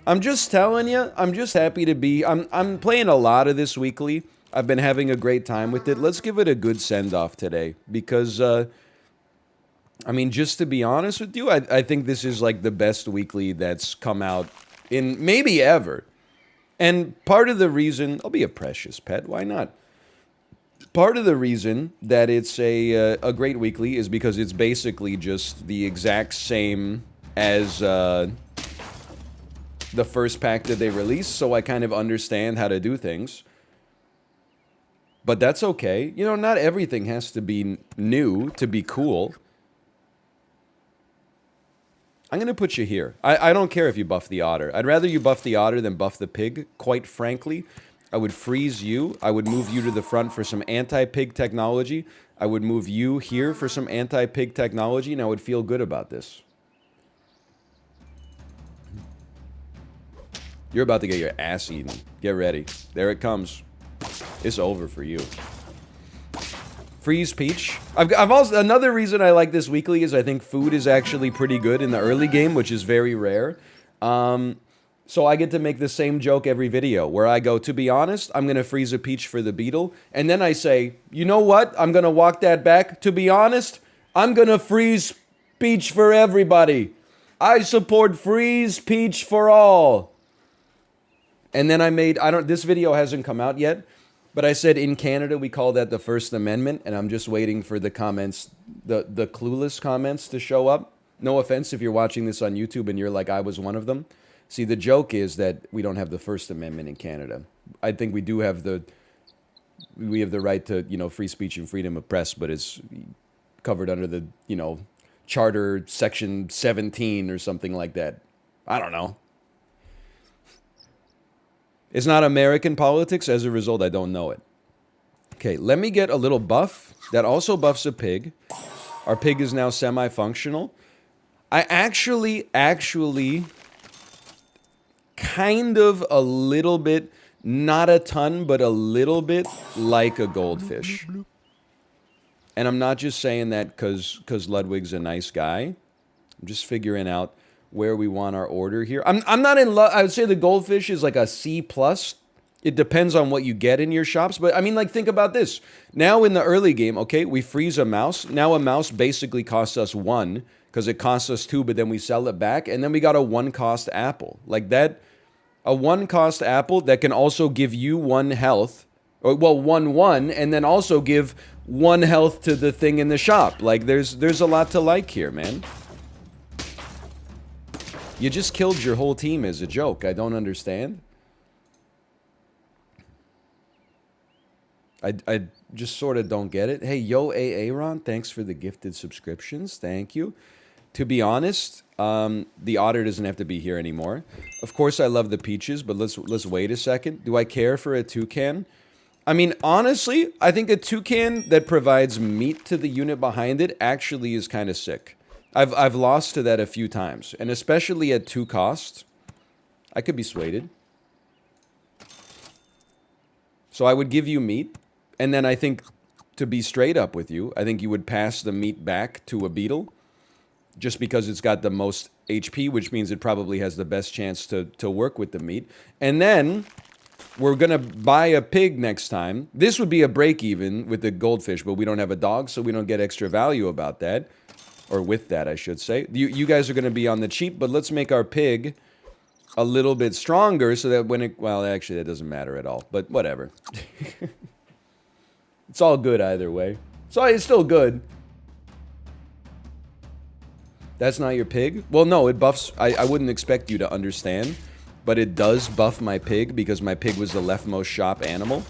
I'm just telling you, I'm just happy to be. I'm playing a lot of this weekly. I've been having a great time with it. Let's give it a good send off today because I mean, just to be honest with you, I think this is like the best weekly that's come out in maybe ever. And part of the reason, I'll be a precious pet. Why not? Part of the reason that it's a great weekly is because it's basically just the exact same as the first pack that they released, so I kind of understand how to do things. But that's okay. You know, not everything has to be new to be cool. I'm going to put you here. I don't care if you buff the otter. I'd rather you buff the otter than buff the pig, quite frankly. I would freeze you. I would move you to the front for some anti-pig technology. I would move you here for some anti-pig technology, and I would feel good about this. You're about to get your ass eaten. Get ready. There it comes. It's over for you. Freeze Peach. I've also, another reason I like this weekly is I think food is actually pretty good in the early game, which is very rare. So I get to make the same joke every video where I go, to be honest, I'm going to freeze a peach for the beetle. And then I say, you know what? I'm going to walk that back. To be honest, I'm going to freeze peach for everybody. I support freeze peach for all. And then I made, this video hasn't come out yet, but I said in Canada we call that the First Amendment, and I'm just waiting for the comments, the clueless comments to show up. No offense if you're watching this on YouTube and you're like, I was one of them. See, the joke is that we don't have the First Amendment in Canada. I think we do have we have the right to, you know, free speech and freedom of press, but it's covered under the, you know, Charter Section 17 or something like that. I don't know. It's not American politics. As a result, I don't know it. Okay, let me get a little buff. That also buffs a pig. Our pig is now semi-functional. I actually, kind of a little bit, not a ton, but a little bit like a goldfish. And I'm not just saying that because Ludwig's a nice guy. I'm just figuring out where we want our order here. I'm not in love. I would say the goldfish is like a C plus. It depends on what you get in your shops. But I mean, like, think about this. Now in the early game, okay, we freeze a mouse. Now a mouse basically costs us 1 because it costs us 2, but then we sell it back. And then we got a 1 cost apple. Like that, a 1 cost apple that can also give you 1 health. Or, well, 1, and then also give 1 health to the thing in the shop. Like, there's a lot to like here, man. You just killed your whole team as a joke. I don't understand. I just sort of don't get it. Hey, yo, Aaron, thanks for the gifted subscriptions. Thank you. To be honest, the otter doesn't have to be here anymore. Of course, I love the peaches, but let's wait a second. Do I care for a toucan? I mean, honestly, I think a toucan that provides meat to the unit behind it actually is kind of sick. I've lost to that a few times, and especially at 2 costs, I could be swayed. So I would give you meat, and then I think, to be straight up with you, I think you would pass the meat back to a beetle, just because it's got the most HP, which means it probably has the best chance to work with the meat. And then we're going to buy a pig next time. This would be a break even with the goldfish, but we don't have a dog, so we don't get extra value about that. Or with that, I should say. You guys are going to be on the cheap, but let's make our pig a little bit stronger so that when it... Well, actually, that doesn't matter at all, but whatever. It's all good either way. So it's still good. That's not your pig? Well, no, it buffs... I wouldn't expect you to understand, but it does buff my pig because my pig was the leftmost shop animal.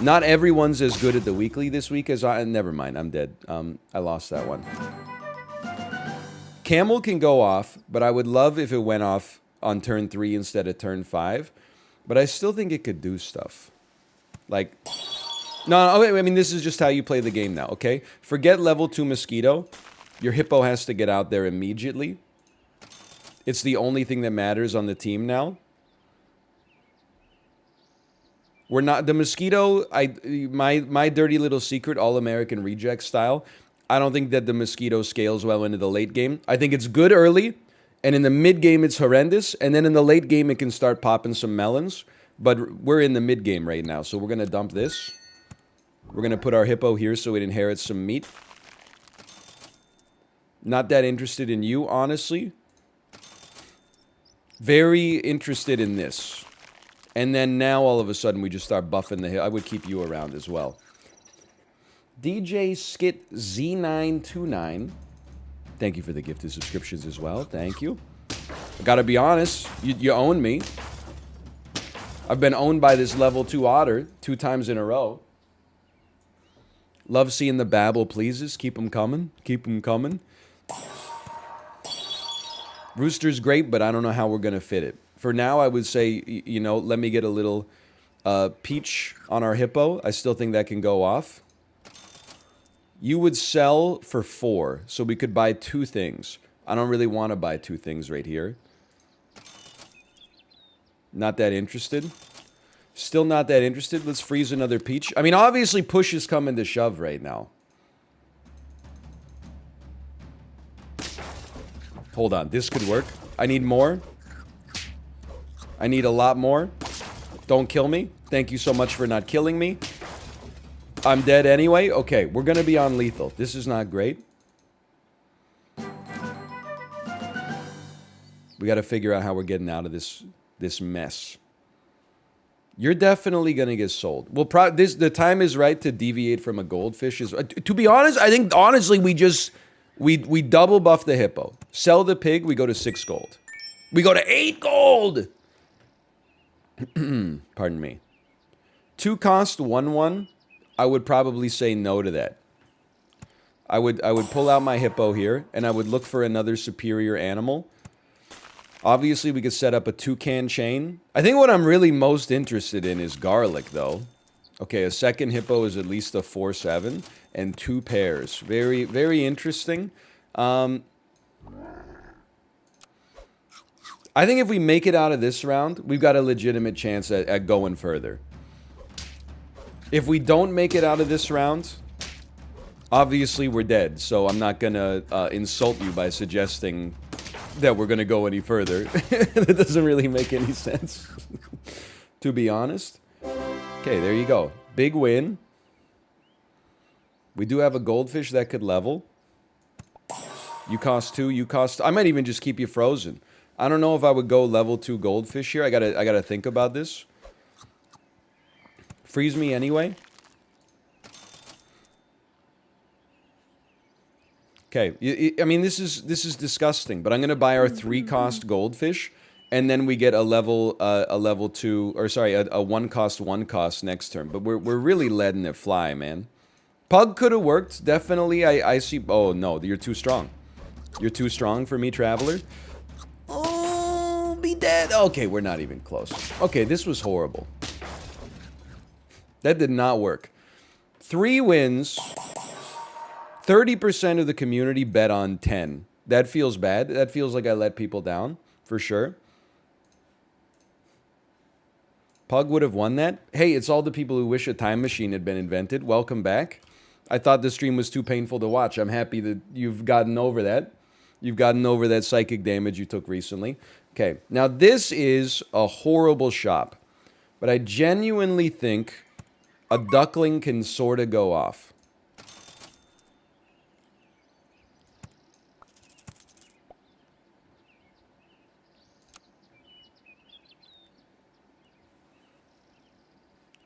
Not everyone's as good at the weekly this week as I... Never mind, I'm dead. I lost that one. Camel can go off, but I would love if it went off on turn 3 instead of turn 5. But I still think it could do stuff. Like... No, I mean, this is just how you play the game now, okay? Forget level 2 mosquito. Your hippo has to get out there immediately. It's the only thing that matters on the team now. We're not... The mosquito... My dirty little secret, all-American reject style... I don't think that the mosquito scales well into the late game. I think it's good early. And in the mid game, it's horrendous. And then in the late game, it can start popping some melons. But we're in the mid game right now. So we're going to dump this. We're going to put our hippo here so it inherits some meat. Not that interested in you, honestly. Very interested in this. And then now, all of a sudden, we just start buffing the hill. I would keep you around as well. DJ Skit Z929. Thank you for the gifted subscriptions as well. Thank you. I gotta be honest, you own me. I've been owned by this level 2 otter 2 times in a row. Love seeing the babble pleases. Keep them coming. Keep them coming. Rooster's great, but I don't know how we're gonna fit it. For now, I would say, you know, let me get a little peach on our hippo. I still think that can go off. You would sell for 4, so we could buy 2 things. I don't really want to buy 2 things right here. Not that interested. Still not that interested. Let's freeze another peach. I mean, obviously, push is coming to shove right now. Hold on. This could work. I need more. I need a lot more. Don't kill me. Thank you so much for not killing me. I'm dead anyway. Okay, we're going to be on lethal. This is not great. We got to figure out how we're getting out of this mess. You're definitely going to get sold. Well, the time is right to deviate from a goldfish. To be honest, I think, honestly, we double buff the hippo. Sell the pig, we go to 6 gold. We go to 8 gold! Pardon me. 2 cost, 1/1. I would probably say no to that. I would pull out my hippo here, and I would look for another superior animal. Obviously, we could set up a toucan chain. I think what I'm really most interested in is garlic, though. Okay, a second hippo is at least a 4/7, and 2 pairs. Very, very interesting. I think if we make it out of this round, we've got a legitimate chance at going further. If we don't make it out of this round, obviously we're dead. So I'm not gonna insult you by suggesting that we're gonna go any further. That doesn't really make any sense, to be honest. Okay, there you go. Big win. We do have a goldfish that could level. You cost 2, you cost... I might even just keep you frozen. I don't know if I would go level 2 goldfish here. I gotta think about this. Freeze me anyway. Okay, I mean, this is disgusting, but I'm gonna buy our 3-cost goldfish, and then we get a level 2, or sorry, a 1-cost next turn. But we're really letting it fly, man. Pug could have worked, definitely. I see. Oh no, you're too strong. You're too strong for me, traveler. Oh, be dead. Okay, we're not even close. Okay, this was horrible. That did not work. 3 wins. 30% of the community bet on 10. That feels bad. That feels like I let people down, for sure. Pug would have won that. Hey, it's all the people who wish a time machine had been invented. Welcome back. I thought the stream was too painful to watch. I'm happy that you've gotten over that. You've gotten over that psychic damage you took recently. Okay, now this is a horrible shop. But I genuinely think a duckling can sort of go off.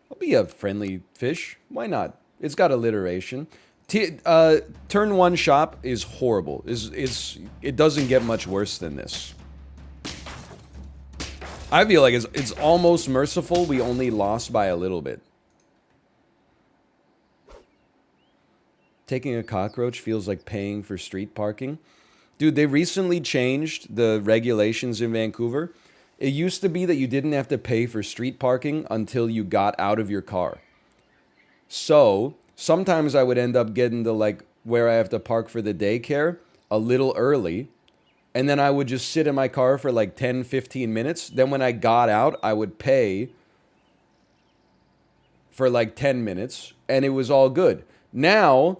I'll be a friendly fish. Why not? It's got alliteration. Turn 1 shop is horrible. It doesn't get much worse than this. I feel like it's almost merciful. We only lost by a little bit. Taking a cockroach feels like paying for street parking. Dude, they recently changed the regulations in Vancouver. It used to be that you didn't have to pay for street parking until you got out of your car. So, sometimes I would end up getting to, like, where I have to park for the daycare a little early. And then I would just sit in my car for like 10, 15 minutes. Then when I got out, I would pay for like 10 minutes. And it was all good. Now,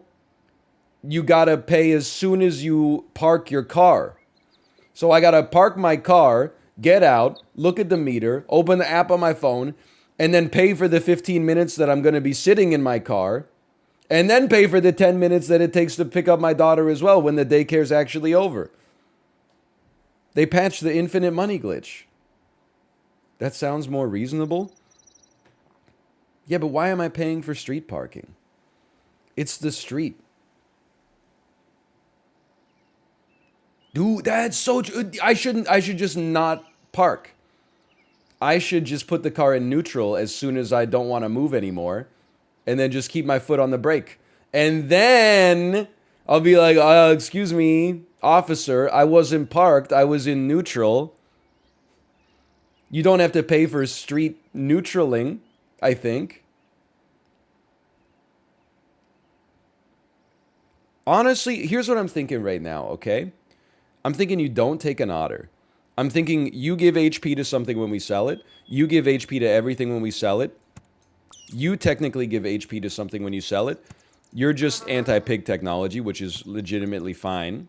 you gotta pay as soon as you park your car. So I gotta park my car, get out, look at the meter, open the app on my phone, and then pay for the 15 minutes that I'm gonna be sitting in my car, and then pay for the 10 minutes that it takes to pick up my daughter as well when the daycare's actually over. They patched the infinite money glitch. That sounds more reasonable. Yeah, but why am I paying for street parking? It's the street. Dude, that's so true. I should just not park. I should just put the car in neutral as soon as I don't want to move anymore, and then just keep my foot on the brake. And then I'll be like, excuse me, officer, I wasn't parked, I was in neutral. You don't have to pay for street neutraling, I think. Honestly, here's what I'm thinking right now, okay? I'm thinking you don't take an otter. I'm thinking you give HP to something when we sell it. You give HP to everything when we sell it. You technically give HP to something when you sell it. You're just anti-pig technology, which is legitimately fine.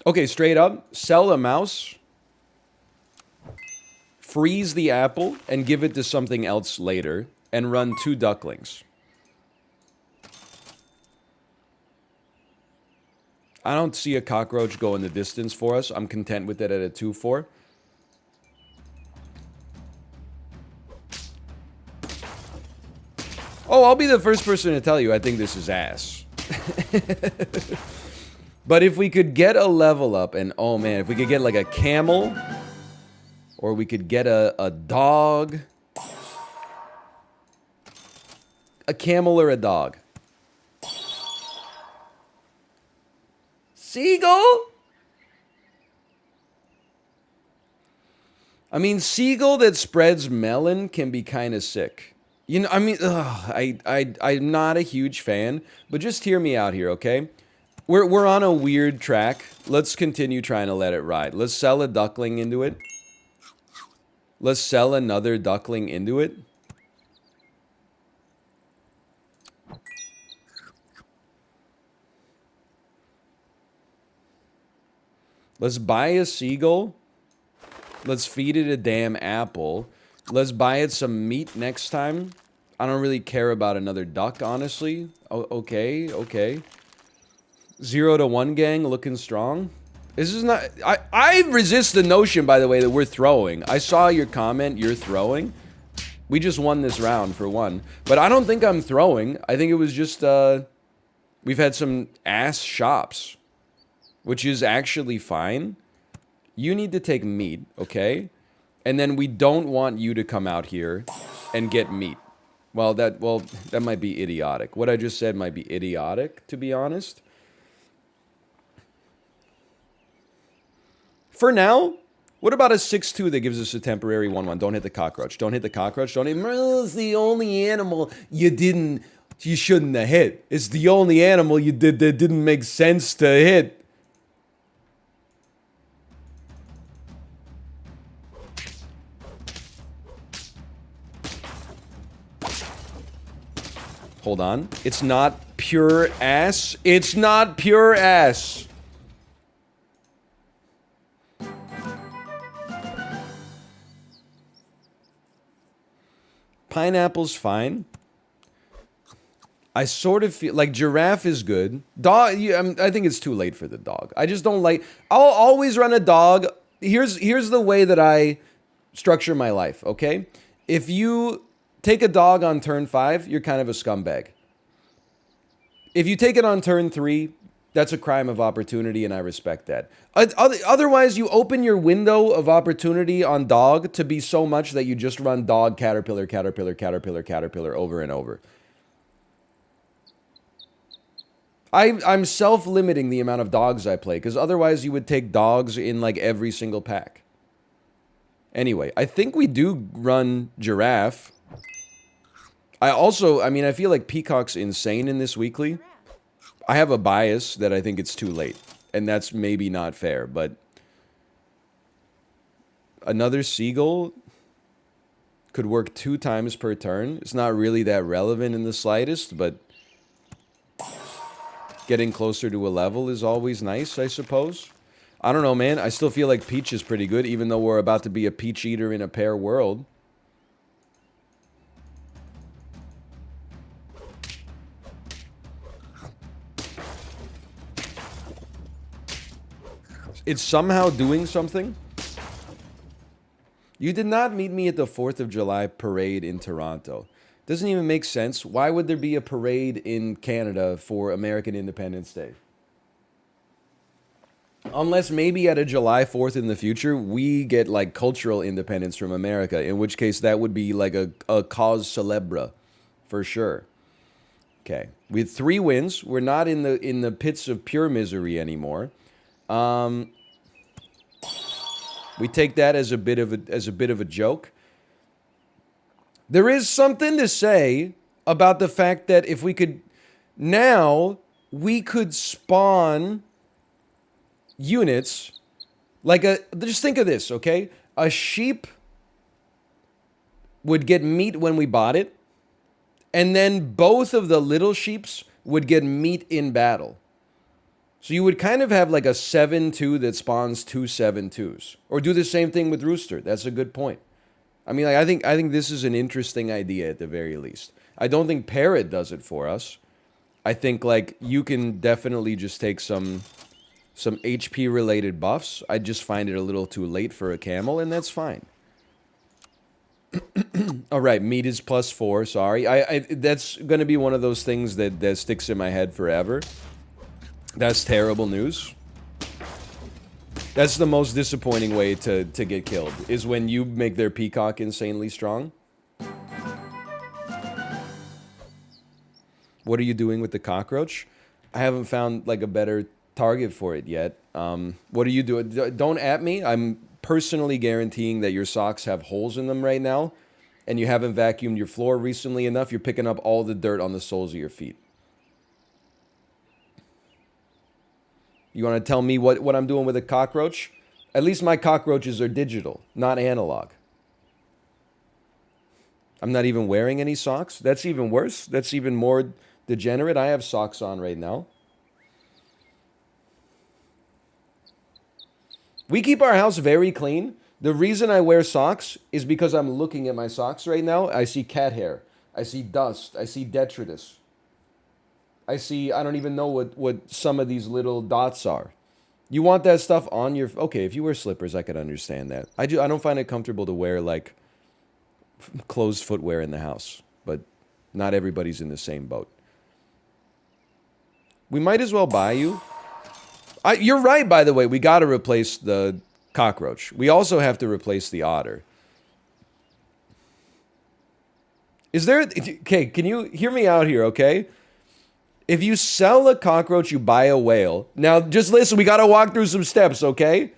Okay, straight up, sell a mouse, freeze the apple, and give it to something else later, and run 2 ducklings. I don't see a cockroach go in the distance for us. I'm content with it at a 2-4. Oh, I'll be the first person to tell you I think this is ass. But if we could get a level up, and oh man, if we could get like a camel, or we could get a dog. A camel or a dog. Seagull? I mean, seagull that spreads melon can be kind of sick. You know, I mean, I'm not a huge fan, but just hear me out here, okay? We're on a weird track. Let's continue trying to let it ride. Let's sell a duckling into it. Let's sell another duckling into it. Let's buy a seagull. Let's feed it a damn apple. Let's buy it some meat next time. I don't really care about another duck, honestly. Oh, okay. 0 to 1 gang looking strong. This is not... I resist the notion, by the way, that we're throwing. I saw your comment, you're throwing. We just won this round for 1. But I don't think I'm throwing. I think it was just, we've had some ass shops. Which is actually fine. You need to take meat, okay? And then we don't want you to come out here and get meat. Well, that might be idiotic. What I just said might be idiotic, to be honest. For now, what about a 6-2 that gives us a temporary 1-1? Don't hit the cockroach. Don't hit the cockroach. Don't hit... It's the only animal you shouldn't have hit. It's the only animal you did that didn't make sense to hit. Hold on. It's not pure ass. It's not pure ass. Pineapple's fine. I sort of feel like giraffe is good. Dog, I think it's too late for the dog. I just don't like... I'll always run a dog. Here's the way that I structure my life, okay? If you take a dog on turn 5, you're kind of a scumbag. If you take it on turn 3, that's a crime of opportunity, and I respect that. Otherwise, you open your window of opportunity on dog to be so much that you just run dog, caterpillar, caterpillar, caterpillar, caterpillar over and over. I'm self-limiting the amount of dogs I play, because otherwise you would take dogs in like every single pack. Anyway, I think we do run giraffe. I mean, I feel like Peacock's insane in this weekly. I have a bias that I think it's too late. And that's maybe not fair, but... Another seagull? Could work 2 times per turn. It's not really that relevant in the slightest, but getting closer to a level is always nice, I suppose. I don't know, man. I still feel like Peach is pretty good, even though we're about to be a Peach Eater in a pair world. It's somehow doing something. You did not meet me at the 4th of July parade in Toronto. Doesn't even make sense. Why would there be a parade in Canada for American Independence Day? Unless maybe at a July 4th in the future, we get like cultural independence from America, in which case that would be like a cause célèbre for sure. Okay. We had 3 wins. We're not in the pits of pure misery anymore. We take that as a bit of a joke. There is something to say about the fact that if we could now we could spawn units like just think of this, okay? A sheep would get meat when we bought it, and then both of the little sheeps would get meat in battle. So you would kind of have like a 7-2 that spawns 2 7-2s. Or do the same thing with Rooster. That's a good point. I mean, like, I think this is an interesting idea at the very least. I don't think Parrot does it for us. I think like you can definitely just take some HP related buffs. I just find it a little too late for a camel, and that's fine. All right, meat is +4. Sorry, that's gonna be one of those things that sticks in my head forever. That's terrible news. That's the most disappointing way to get killed, is when you make their Peacock insanely strong. What are you doing with the cockroach? I haven't found like a better target for it yet. What are you doing? Don't at me. I'm personally guaranteeing that your socks have holes in them right now, and you haven't vacuumed your floor recently enough. You're picking up all the dirt on the soles of your feet. You want to tell me what I'm doing with a cockroach? At least my cockroaches are digital, not analog. I'm not even wearing any socks. That's even worse. That's even more degenerate. I have socks on right now. We keep our house very clean. The reason I wear socks is because I'm looking at my socks right now. I see cat hair. I see dust. I see detritus. I don't even know what some of these little dots are. You want that stuff on your... Okay, if you wear slippers, I could understand that. I don't find it comfortable to wear, like, closed footwear in the house. But not everybody's in the same boat. We might as well buy you. You're right, by the way. We got to replace the cockroach. We also have to replace the otter. Is there... Okay, can you hear me out here, okay? If you sell a cockroach, you buy a whale. Now, just listen, we got to walk through some steps, okay?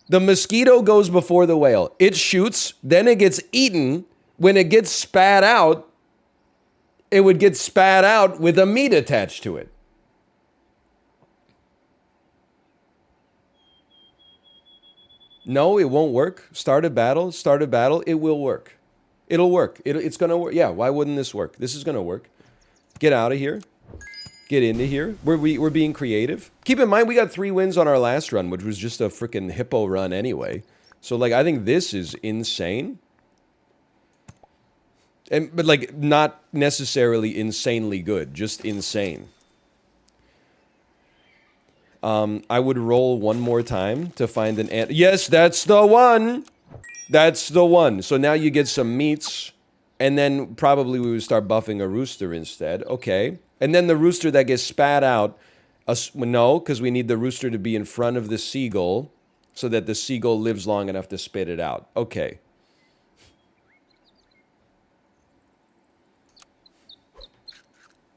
The mosquito goes before the whale. It shoots, then it gets eaten. When it gets spat out, it would get spat out with a meat attached to it. No, it won't work. Start a battle, it will work. It'll work. It's going to work. Yeah, why wouldn't this work? This is going to work. Get out of here. Get into here. We're being creative. Keep in mind, we got 3 wins on our last run, which was just a freaking hippo run anyway. So, like, I think this is insane. But, like, not necessarily insanely good. Just insane. I would roll one more time to find an ant. Yes, that's the one! That's the one. So now you get some meats. And then probably we would start buffing a rooster instead. Okay. And then the rooster that gets spat out. No, because we need the rooster to be in front of the seagull so that the seagull lives long enough to spit it out. Okay.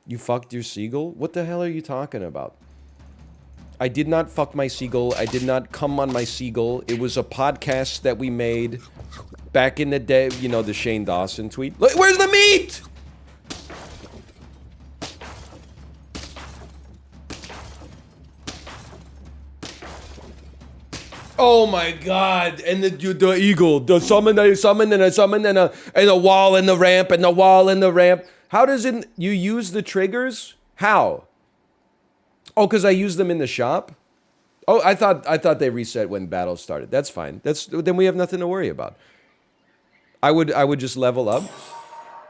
You fucked your seagull? What the hell are you talking about? I did not fuck my seagull. I did not come on my seagull. It was a podcast that we made back in the day. You know, the Shane Dawson tweet. Look, where's the meat? Oh my God! And the eagle, the summon, and a wall and the ramp and the wall and the ramp. How does it? You use the triggers? How? Oh, because I use them in the shop. Oh, I thought they reset when battle started. That's fine. Then we have nothing to worry about. I would just level up,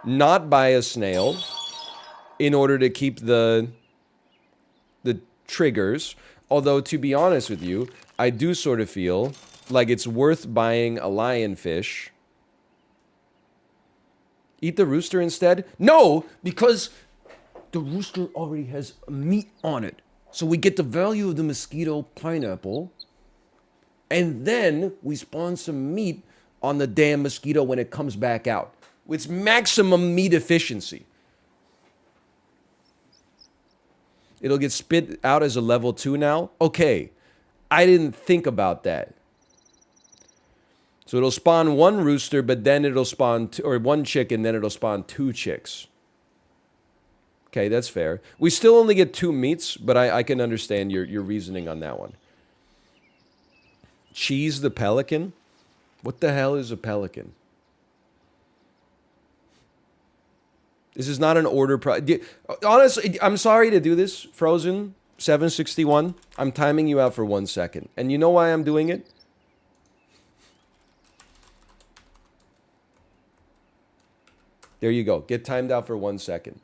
not buy a snail, in order to keep the triggers. Although, to be honest with you, I do sort of feel like it's worth buying a lionfish. Eat the rooster instead? No, because the rooster already has meat on it. So we get the value of the mosquito pineapple, and then we spawn some meat on the damn mosquito when it comes back out. It's maximum meat efficiency. It'll get spit out as a level 2 now? Okay, I didn't think about that. So it'll spawn one rooster, but then it'll spawn, or one chick, and then it'll spawn 2 chicks. Okay, that's fair. We still only get 2 meats, but I can understand your reasoning on that one. Cheese the pelican? What the hell is a pelican? This is not an order. Honestly, I'm sorry to do this, Frozen 761. I'm timing you out for 1 second. And you know why I'm doing it? There you go. Get timed out for 1 second.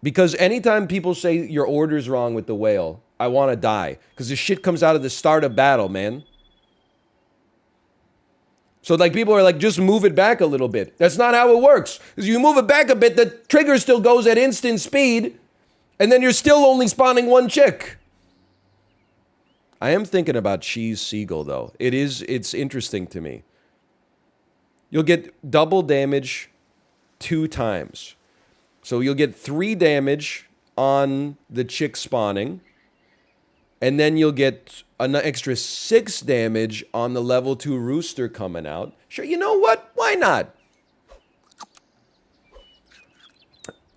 Because anytime people say your order's wrong with the whale, I want to die. Because this shit comes out of the start of battle, man. So, like, people are like, just move it back a little bit. That's not how it works. Because you move it back a bit, the trigger still goes at instant speed, and then you're still only spawning 1 chick. I am thinking about cheese seagull, though. It's interesting to me. You'll get double damage 2 times. So you'll get 3 damage on the chick spawning, and then you'll get an extra 6 damage on the level 2 rooster coming out. Sure, you know what? Why not?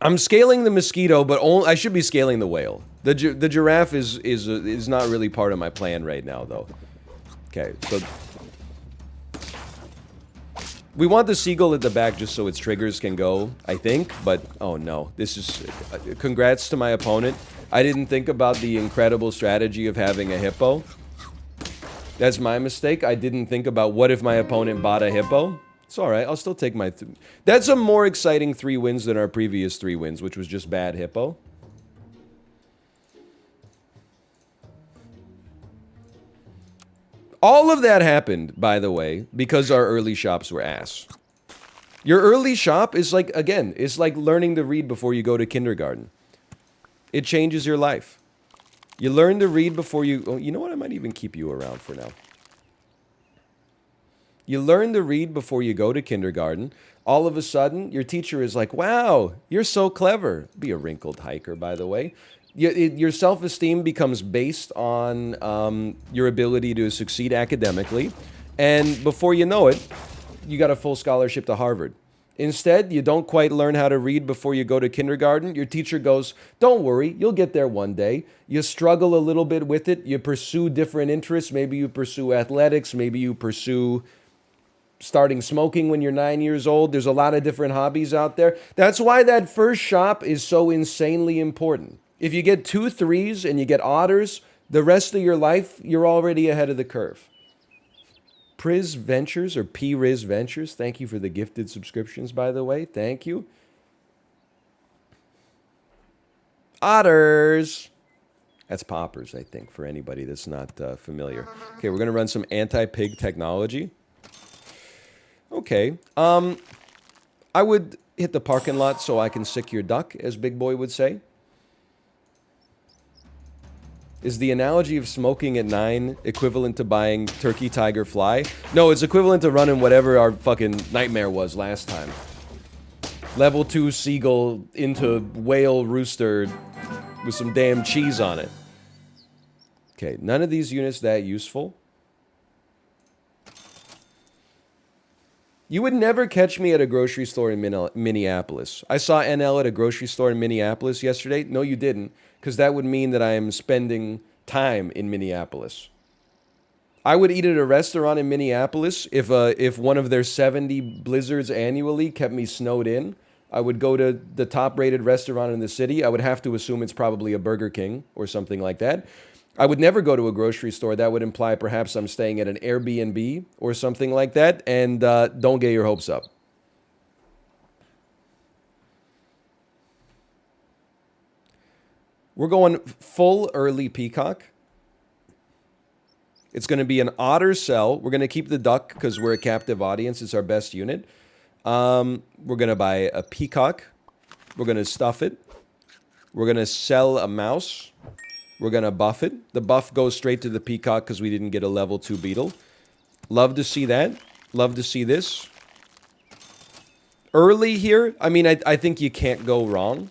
I'm scaling the mosquito, but I should be scaling the whale. The giraffe is not really part of my plan right now, though. Okay, so we want the seagull at the back just so its triggers can go, I think. But oh no, this is congrats to my opponent. I didn't think about the incredible strategy of having a hippo. That's my mistake. I didn't think about what if my opponent bought a hippo. It's all right. I'll still take my... That's a more exciting 3 wins than our previous 3 wins, which was just bad hippo. All of that happened, by the way, because our early shops were ass. Your early shop is like, again, it's like learning to read before you go to kindergarten. It changes your life. You learn to read before you... Oh, you know what? I might even keep you around for now. You learn to read before you go to kindergarten. All of a sudden, your teacher is like, wow, you're so clever. Be a wrinkled hiker, by the way. Your self-esteem becomes based on your ability to succeed academically. And before you know it, you got a full scholarship to Harvard. Instead, you don't quite learn how to read before you go to kindergarten. Your teacher goes, don't worry, you'll get there one day. You struggle a little bit with it. You pursue different interests. Maybe you pursue athletics. Maybe you pursue starting smoking when you're 9 years old. There's a lot of different hobbies out there. That's why that first shop is so insanely important. If you get 2 3s and you get otters, the rest of your life, you're already ahead of the curve. Priz Ventures, or P-Riz Ventures, thank you for the gifted subscriptions, by the way. Thank you. Otters. That's poppers, I think, for anybody that's not familiar. Okay, we're going to run some anti-pig technology. Okay. I would hit the parking lot so I can sick your duck, as Big Boy would say. Is the analogy of smoking at 9 equivalent to buying turkey, tiger, fly? No, it's equivalent to running whatever our fucking nightmare was last time. Level 2 seagull into whale rooster with some damn cheese on it. Okay, none of these units that useful. You would never catch me at a grocery store in Minneapolis. I saw NL at a grocery store in Minneapolis yesterday. No, you didn't, because that would mean that I am spending time in Minneapolis. I would eat at a restaurant in Minneapolis if one of their 70 blizzards annually kept me snowed in. I would go to the top-rated restaurant in the city. I would have to assume it's probably a Burger King or something like that. I would never go to a grocery store. That would imply perhaps I'm staying at an Airbnb or something like that. And don't get your hopes up. We're going full early Peacock. It's going to be an otter cell. We're going to keep the duck because we're a captive audience. It's our best unit. We're going to buy a peacock. We're going to stuff it. We're going to sell a mouse. We're going to buff it. The buff goes straight to the peacock because we didn't get a level 2 beetle. Love to see that. Love to see this. Early here, I mean, I think you can't go wrong.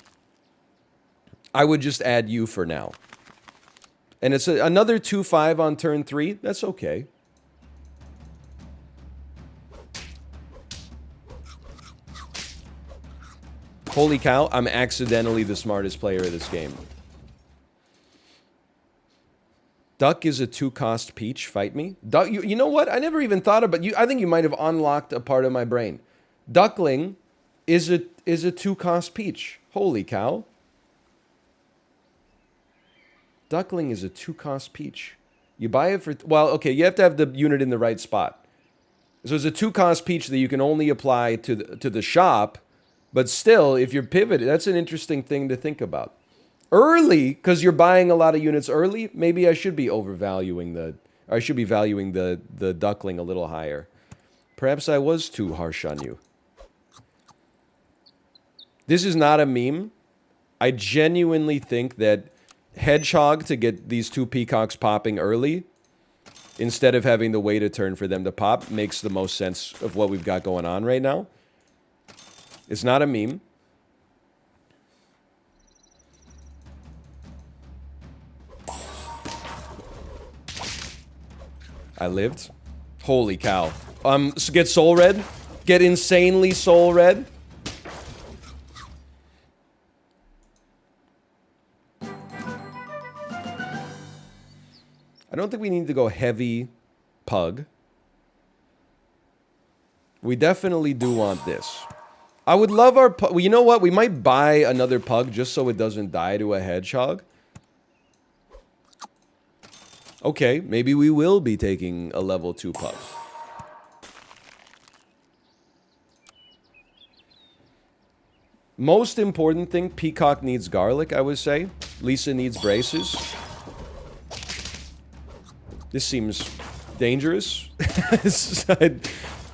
I would just add you for now. And it's another 2-5 on turn 3. That's okay. Holy cow, I'm accidentally the smartest player of this game. Duck is a 2-cost peach. Fight me. Duck, you know what? I never even thought about you. I think you might have unlocked a part of my brain. Duckling is a 2-cost peach. Holy cow. Duckling is a 2-cost peach. You buy it for... Well, okay, you have to have the unit in the right spot. So it's a 2-cost peach that you can only apply to the shop, but still, if you're pivoted, that's an interesting thing to think about. Early, because you're buying a lot of units early, maybe I should be overvaluing the... I should be valuing the Duckling a little higher. Perhaps I was too harsh on you. This is not a meme. I genuinely think that Hedgehog to get these 2 peacocks popping early instead of having to wait a turn for them to pop makes the most sense of what we've got going on right now. It's not a meme. I lived. Holy cow. So get soul red. Get insanely soul red. I don't think we need to go heavy pug. We definitely do want this. I would love our pug. Well, you know what? We might buy another pug just so it doesn't die to a hedgehog. Okay, maybe we will be taking a level 2 pug. Most important thing, Peacock needs garlic, I would say. Lisa needs braces. This seems dangerous.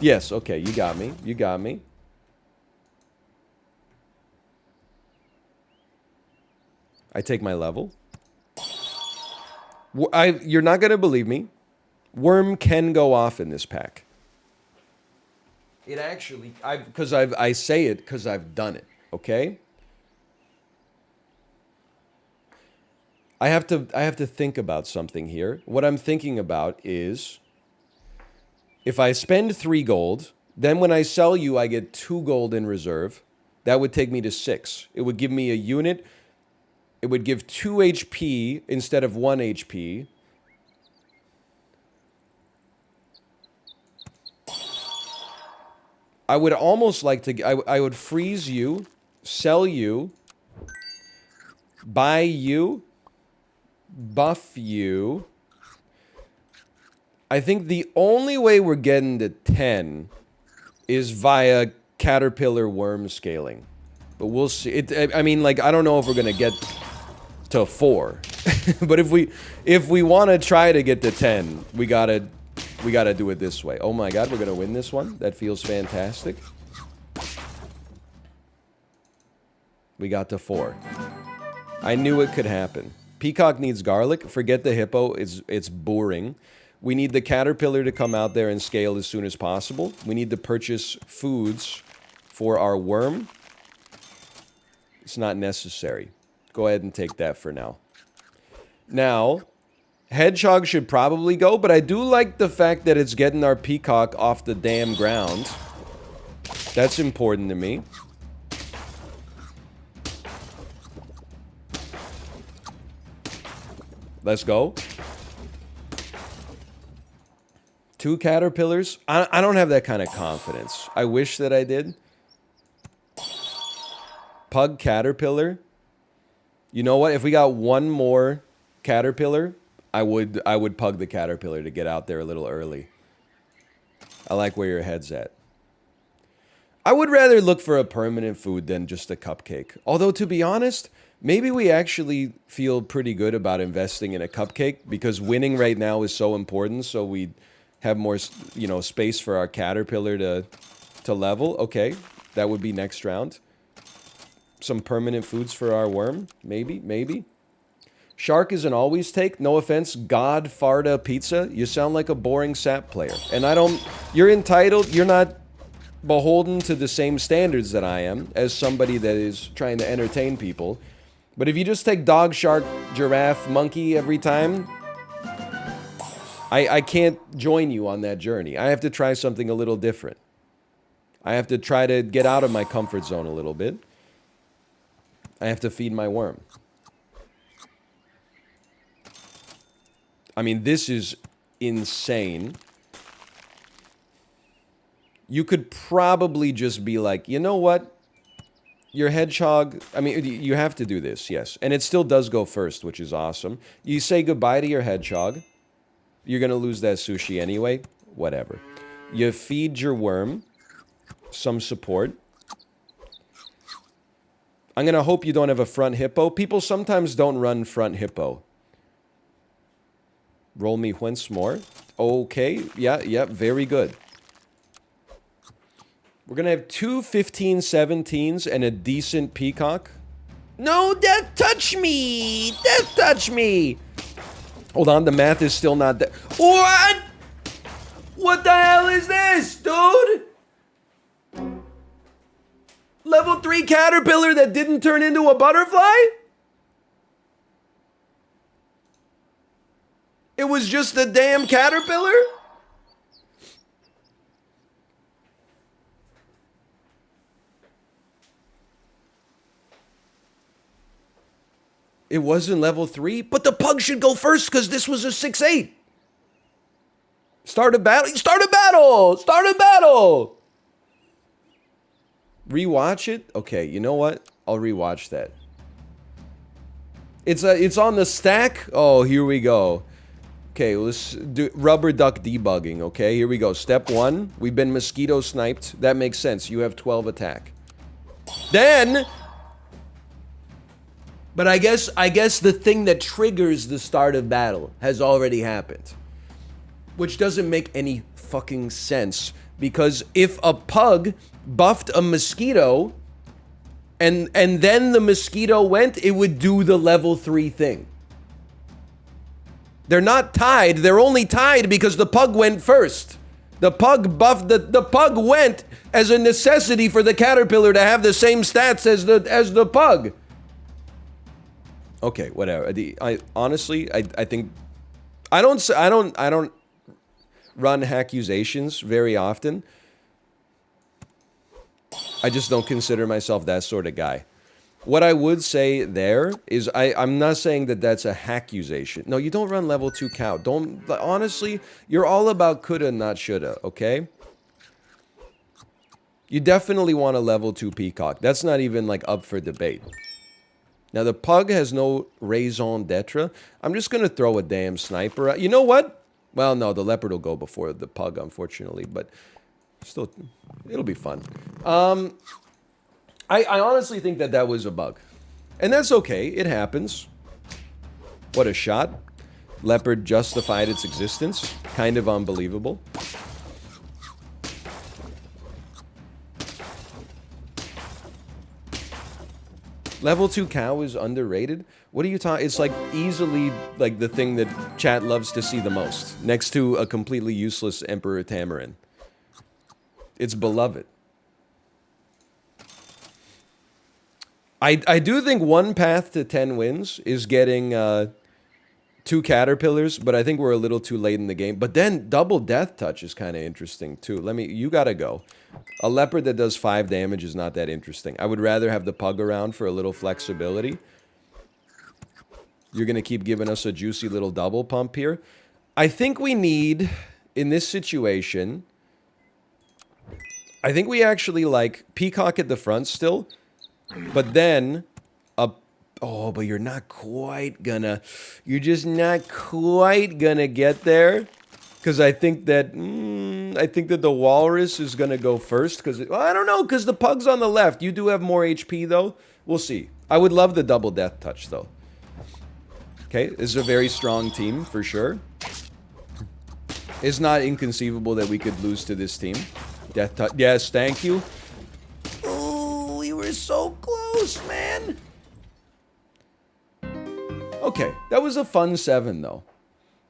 Yes, okay, you got me. You got me. I take my level. You're not going to believe me. Worm can go off in this pack. It actually... I say it because I've done it, okay? I have to think about something here. What I'm thinking about is if I spend 3 gold, then when I sell you, I get 2 gold in reserve. That would take me to 6. It would give me a unit. It would give 2 HP instead of 1 HP. I would almost like to... I would freeze you, sell you, buy you, buff you. I think the only way we're getting to 10 is via caterpillar worm scaling. But we'll see. I mean, like, I don't know if we're going to get to 4. But if we want to try to get to 10, we gotta do it this way. Oh my god, we're going to win this one. That feels fantastic. We got to 4. I knew it could happen. Peacock needs garlic. Forget the hippo. It's boring. We need the caterpillar to come out there and scale as soon as possible. We need to purchase foods for our worm. It's not necessary. Go ahead and take that for now. Now, hedgehog should probably go, but I do like the fact that it's getting our peacock off the damn ground. That's important to me. Let's go. 2 caterpillars? I don't have that kind of confidence. I wish that I did. Pug caterpillar. You know what? If we got 1 more caterpillar, I would pug the caterpillar to get out there a little early. I like where your head's at. I would rather look for a permanent food than just a cupcake. Although, to be honest, maybe we actually feel pretty good about investing in a cupcake because winning right now is so important, so we have more, you know, space for our caterpillar to level. Okay, that would be next round. Some permanent foods for our worm. Maybe. Shark is an always take. No offense, God Farda Pizza. You sound like a boring sap player. And I don't... You're entitled. You're not beholden to the same standards that I am as somebody that is trying to entertain people. But if you just take dog, shark, giraffe, monkey every time, I can't join you on that journey. I have to try something a little different. I have to try to get out of my comfort zone a little bit. I have to feed my worm. I mean, this is insane. You could probably just be like, you know what? Your hedgehog, I mean, you have to do this, yes. And it still does go first, which is awesome. You say goodbye to your hedgehog. You're going to lose that sushi anyway. Whatever. You feed your worm some support. I'm going to hope you don't have a front hippo. People sometimes don't run front hippo. Roll me once more. Okay. Yeah, very good. We're going to have 2 15-17s and a decent peacock. No, death touch me! Death touch me! Hold on, the math is still not there. What? What the hell is this, dude? Level 3 caterpillar that didn't turn into a butterfly? It was just a damn caterpillar? It wasn't level 3, but the pug should go first because this was a 6-8. Start a battle. Start a battle. Start a battle. Rewatch it? Okay, you know what? I'll rewatch that. It's on the stack. Oh, here we go. Okay, let's do rubber duck debugging, okay? Here we go. Step 1. We've been mosquito sniped. That makes sense. You have 12 attack. Then... But I guess the thing that triggers the start of battle has already happened. Which doesn't make any fucking sense. Because if a pug buffed a mosquito and then the mosquito went, it would do the level 3 thing. They're not tied. They're only tied because the pug went first. The pug buffed the pug went as a necessity for the caterpillar to have the same stats as the pug. Okay, whatever. I honestly think I don't run accusations very often. I just don't consider myself that sort of guy. What I would say there is I'm not saying that that's a hackusation. No, you don't run level 2 cow. Don't, honestly, you're all about coulda, not shoulda, okay? You definitely want a level 2 peacock. That's not even like up for debate. Now, the pug has no raison d'etre. I'm just going to throw a damn sniper out. You know what? Well, no, the leopard will go before the pug, unfortunately. But still, it'll be fun. I honestly think that was a bug. And that's okay. It happens. What a shot. Leopard justified its existence. Kind of unbelievable. Level 2 cow is underrated? What are you talking? It's like easily like the thing that chat loves to see the most. Next to a completely useless Emperor Tamarin. It's beloved. I do think one path to 10 wins is getting 2 caterpillars, but I think we're a little too late in the game. But then double death touch is kind of interesting too. You gotta go. A leopard that does 5 damage is not that interesting. I would rather have the pug around for a little flexibility. You're gonna keep giving us a juicy little double pump here. I think we need in this situation, I think we actually like Peacock at the front still, but then oh, but you're not quite gonna, you're just not quite gonna get there, because I think that the walrus is gonna go first, because well, I don't know, because the pug's on the left. You do have more HP though. We'll see. I would love the double death touch though. Okay, this is a very strong team for sure. It's not inconceivable that we could lose to this team. Death touch. Yes, thank you. Oh, we were so close, man. Okay, that was a fun 7 though.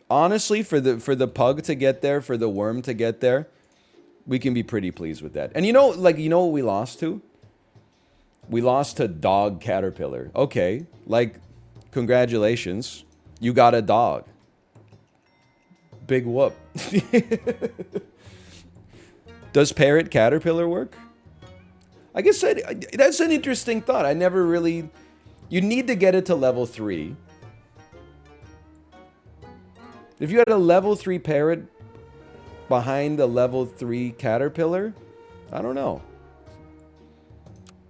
Honestly, for the pug to get there, for the worm to get there, we can be pretty pleased with that. And you know what we lost to? We lost to dog caterpillar. Okay, like, congratulations, you got a dog. Big whoop. Does parrot caterpillar work? I guess that's an interesting thought. I never really... You need to get it to level 3. If you had a level 3 parrot behind a level 3 caterpillar, I don't know.